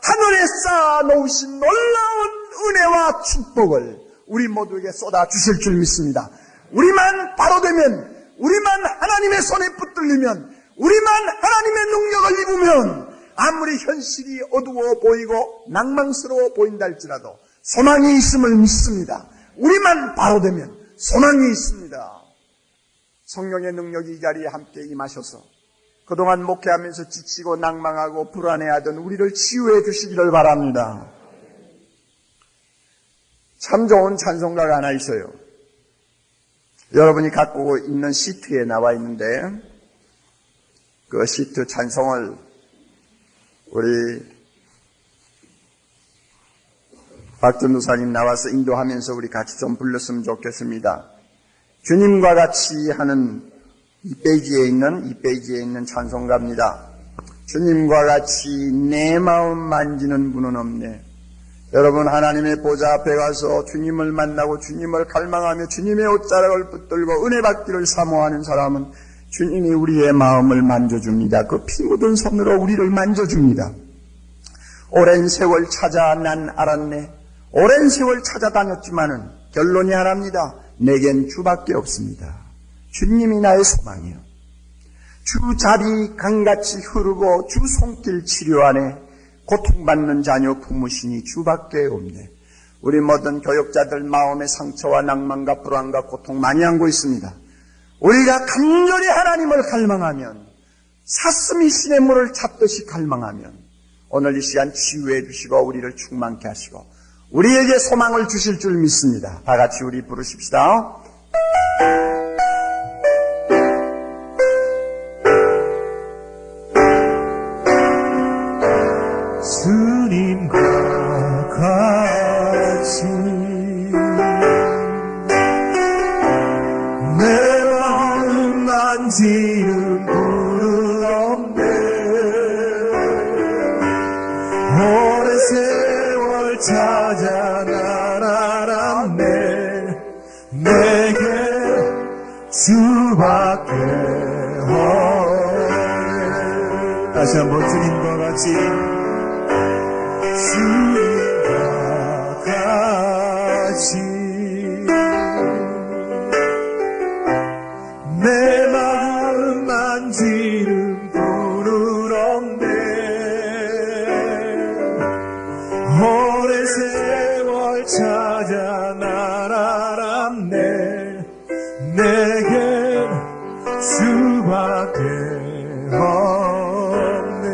하늘에 쌓아놓으신 놀라운 은혜와 축복을 우리 모두에게 쏟아주실 줄 믿습니다. 우리만 바로 되면, 우리만 하나님의 손에 붙들리면, 우리만 하나님의 능력을 입으면 아무리 현실이 어두워 보이고 낭망스러워 보인다 할지라도 소망이 있음을 믿습니다. 우리만 바로 되면 소망이 있습니다. 성령의 능력이 이 자리에 함께 임하셔서 그동안 목회하면서 지치고 낭망하고 불안해하던 우리를 치유해 주시기를 바랍니다. 참 좋은 찬송가가 하나 있어요. 여러분이 갖고 있는 시트에 나와 있는데 그 시트 찬송을 우리 박전도사님 나와서 인도하면서 우리 같이 좀 불렀으면 좋겠습니다. 주님과 같이 하는 2페이지에 있는 찬송가입니다. 주님과 같이 내 마음 만지는 분은 없네. 여러분, 하나님의 보좌 앞에 가서 주님을 만나고 주님을 갈망하며 주님의 옷자락을 붙들고 은혜 받기를 사모하는 사람은 주님이 우리의 마음을 만져줍니다. 그 피 묻은 손으로 우리를 만져줍니다. 오랜 세월 찾아 난 알았네. 오랜 세월 찾아다녔지만은 결론이 하나입니다. 내겐 주밖에 없습니다. 주님이 나의 소망이요. 주 자비 강같이 흐르고 주 손길 치료 안에 고통받는 자녀 품으시니 주밖에 없네. 우리 모든 교역자들 마음의 상처와 낭만과 불안과 고통 많이 안고 있습니다. 우리가 간절히 하나님을 갈망하면, 사슴이 시냇 물을 찾듯이 갈망하면 오늘 이 시간 치유해 주시고 우리를 충만케 하시고 우리에게 소망을 주실 줄 믿습니다. 다 같이 우리 부르십시다. 주님과 같이 내 마음 만지는 분은 없네. 오랜 세월 찾아 날 알았네. 내게 주밖에 없네. 다시 한번 주님과 같이 주님과 같이 내 마음 만지는 분은 없네. 오랜 세월 찾아 날 알았네. 내게 주밖에 없네.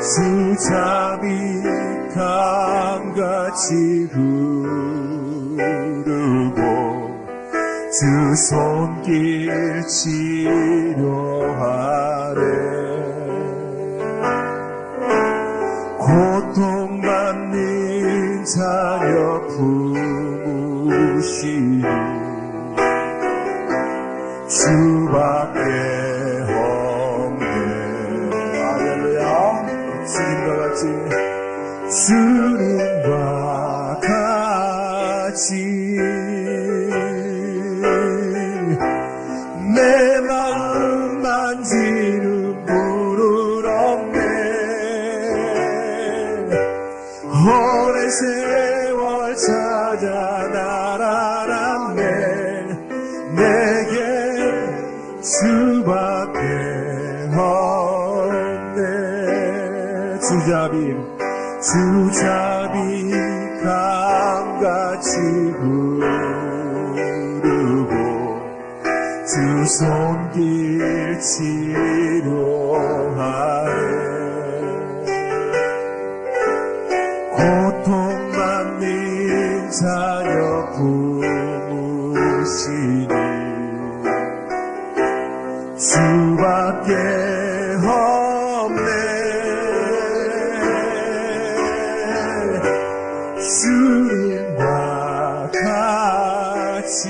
주 자비 강같이 흐르고 주 손길 치료하래. 고통받는 자녀 품으시니 주밖에 없네. 할렐루야. 주님과 같이 내 마음 만지는 분은 없네. 오랜 세월 찾아 날 알았네. 내게 주밖에 없네. 주자비 강같이 흐르고 주 손길 치료하래. 고통받는 자녀 품으시니 주밖에 없네. 주님과 같이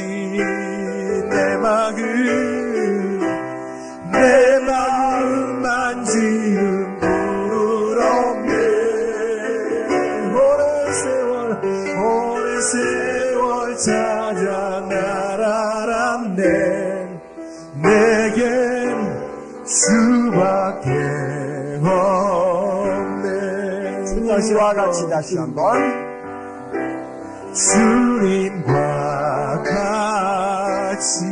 내 마음 만지는 분은 없네. 오랜 세월 찾아 날 알았네. 내겐 수밖에 없네. 다시와 같이 다시 한번. 주님과 같이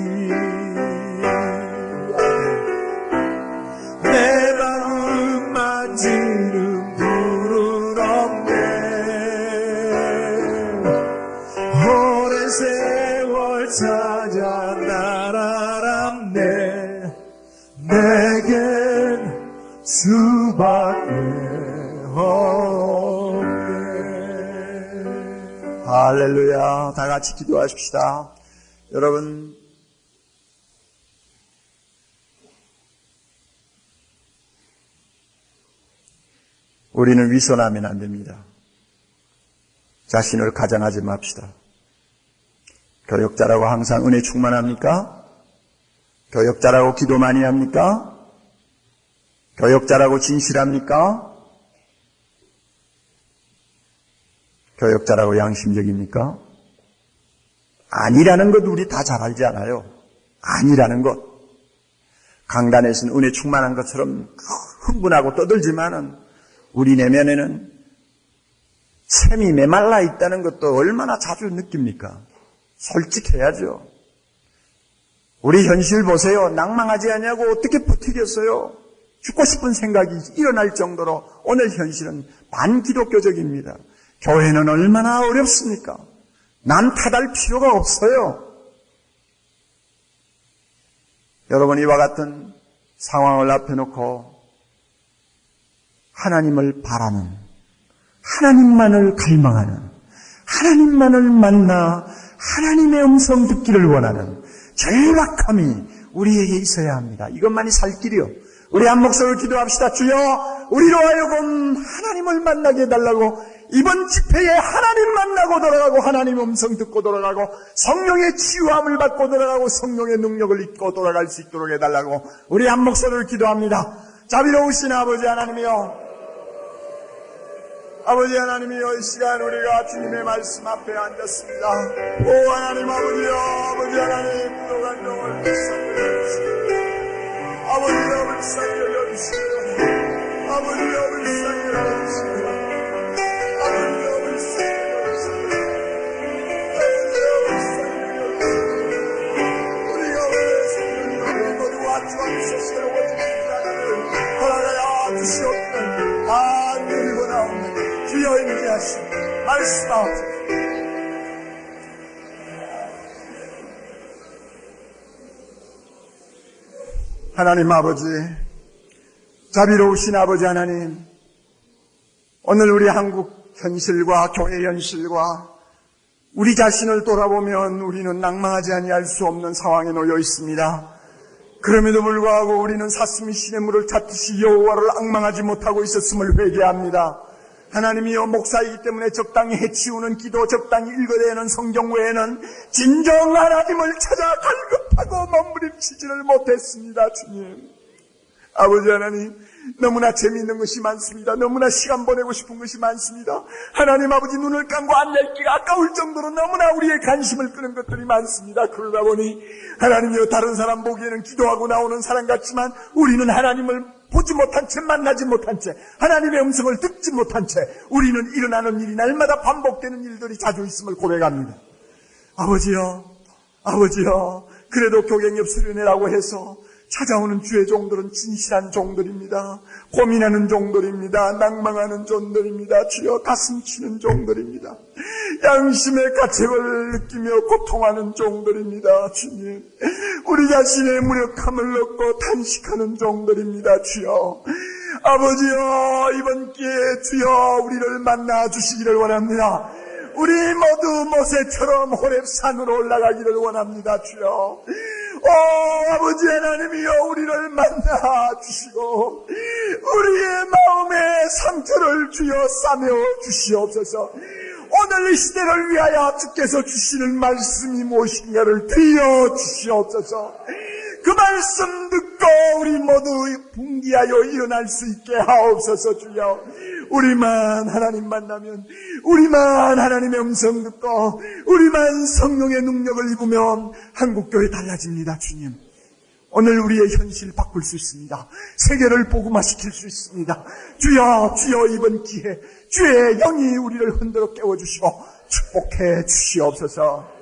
내 마음 만지는 분은 없네. 오랜 세월 찾아 날 알았네. 내겐 수밖에 없네. 할렐루야. 다 같이 기도하십시다. 여러분, 우리는 위선하면 안 됩니다. 자신을 가장하지 맙시다. 교역자라고 항상 은혜 충만합니까? 교역자라고 기도 많이 합니까? 교역자라고 진실합니까? 교역자라고 양심적입니까? 아니라는 것 우리 다 잘 알지 않아요? 아니라는 것. 강단에서는 은혜 충만한 것처럼 흥분하고 떠들지만은 우리 내면에는 샘이 메말라 있다는 것도 얼마나 자주 느낍니까? 솔직해야죠. 우리 현실 보세요. 낭망하지 않냐고 어떻게 버티겠어요? 죽고 싶은 생각이 일어날 정도로 오늘 현실은 반기독교적입니다. 교회는 얼마나 어렵습니까? 남 탓할 필요가 없어요. 여러분, 이와 같은 상황을 앞에 놓고 하나님을 바라는, 하나님만을 갈망하는, 하나님만을 만나 하나님의 음성 듣기를 원하는 절박함이 우리에게 있어야 합니다. 이것만이 살 길이요. 우리 한 목소리로 기도합시다. 주여, 우리로 하여금 하나님을 만나게 해달라고, 이번 집회에 하나님 만나고 돌아가고 하나님 음성 듣고 돌아가고 성령의 치유함을 받고 돌아가고 성령의 능력을 입고 돌아갈 수 있도록 해달라고 우리 한 목소리로 기도합니다. 자비로우신 아버지 하나님이여, 아버지 하나님이여, 이 시간 우리가 주님의 말씀 앞에 앉았습니다. 오 하나님 아버지여, 아버지 하나님 부족한 영을 불쌍히 여겨주시고, 아버지여 불쌍히 여겨주시고, 아버지여 불쌍히 여겨주시고, 아버지여 불쌍히 여겨주시고, 아버지여 불쌍히 여겨주시고, 우리가 오늘 성령님을 모두와 주옵소서 오직 하나님을 허락하여 주시옵기를 간절히 원하옵나이다. 주여 임재하시고 말씀하옵소서. 하나님 아버지, 자비로우신 아버지 하나님, 오늘 우리 한국 현실과 교회 현실과 우리 자신을 돌아보면 우리는 낭망하지 아니할 수 없는 상황에 놓여 있습니다. 그럼에도 불구하고 우리는 사슴이 시냇물을 찾듯이 여호와를 앙망하지 못하고 있었음을 회개합니다. 하나님이여, 목사이기 때문에 적당히 해치우는 기도, 적당히 읽어야 하는 성경 외에는 진정 하나님을 찾아 갈급하고 몸부림치지를 못했습니다. 주님, 아버지 하나님, 너무나 재미있는 것이 많습니다. 너무나 시간 보내고 싶은 것이 많습니다. 하나님 아버지, 눈을 감고 안 읽기가 아까울 정도로 너무나 우리의 관심을 끄는 것들이 많습니다. 그러다 보니 하나님이여, 다른 사람 보기에는 기도하고 나오는 사람 같지만 우리는 하나님을 보지 못한 채, 만나지 못한 채, 하나님의 음성을 듣지 못한 채 우리는 일어나는 일이 날마다 반복되는 일들이 자주 있음을 고백합니다. 아버지여, 아버지여, 그래도 교갱협 수련회라고 해서 찾아오는 주의 종들은 진실한 종들입니다. 고민하는 종들입니다. 낭망하는 종들입니다. 주여, 가슴 치는 종들입니다. 양심의 가책을 느끼며 고통하는 종들입니다. 주님, 우리 자신의 무력함을 얻고 탄식하는 종들입니다. 주여, 아버지여, 이번 기회에 주여 우리를 만나 주시기를 원합니다. 우리 모두 모세처럼 호렙산으로 올라가기를 원합니다. 주여, 아버지 하나님이여, 우리를 만나 주시고 우리의 마음의 상처를 주여 싸매어 주시옵소서. 오늘 이 시대를 위하여 주께서 주시는 말씀이 무엇인가를 들려 주시옵소서. 그 말씀 듣고 우리 모두 분기하여 일어날 수 있게 하옵소서. 주여, 우리만 하나님 만나면, 우리만 하나님의 음성 듣고 우리만 성령의 능력을 입으면 한국교회 달라집니다. 주님, 오늘 우리의 현실 바꿀 수 있습니다. 세계를 복음화시킬 수 있습니다. 주여, 주여, 이번 기회 주의 영이 우리를 흔들어 깨워주시고 축복해 주시옵소서.